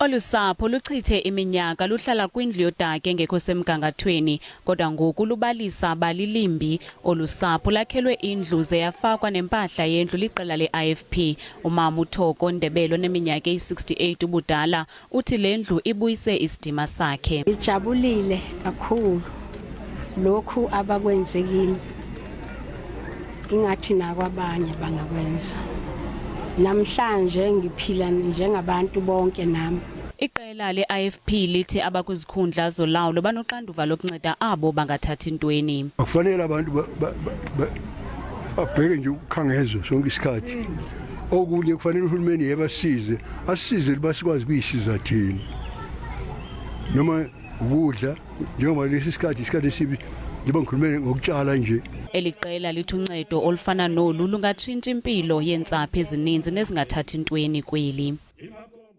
Olusapho luchithe iminyaka luhlala kwindlu yodaka engekho semgangathweni kodwa ngoku lubalisa balilimbi. Olusapho lakhelwe indlu zeyafakwa nempahla yendlu liqela le-IFP. uMama uThoko Ndebele oneminyaka eyi-68 ubudala uthi le ndlu ibuyise isidima sakhe. Ngijabulile kakhulu lokhu abakwenzekile, ingathi nakwabanye bangakwenza. Namhlanje ngiphila njengabantu bonke nami. Iqela le-IFP lithi abakuzikhundla zolawulo banoxanduva lokunceda abo bangathathi ntweni. Akufanele abantu babheke nje ukukhangezo sonke isikhathi. Okunye kufanele uhulumeni yebasize, asisize basikwazi kuyisiza thina. Noma ukudla njengoba lesi isikhathi esibi ngiba ngikhulumene ngokutshala nje. Eliqela lithi uncedo olufana nolu lungatshintshi impilo yentsapho ezininzi nezingathathi ntweni kweli.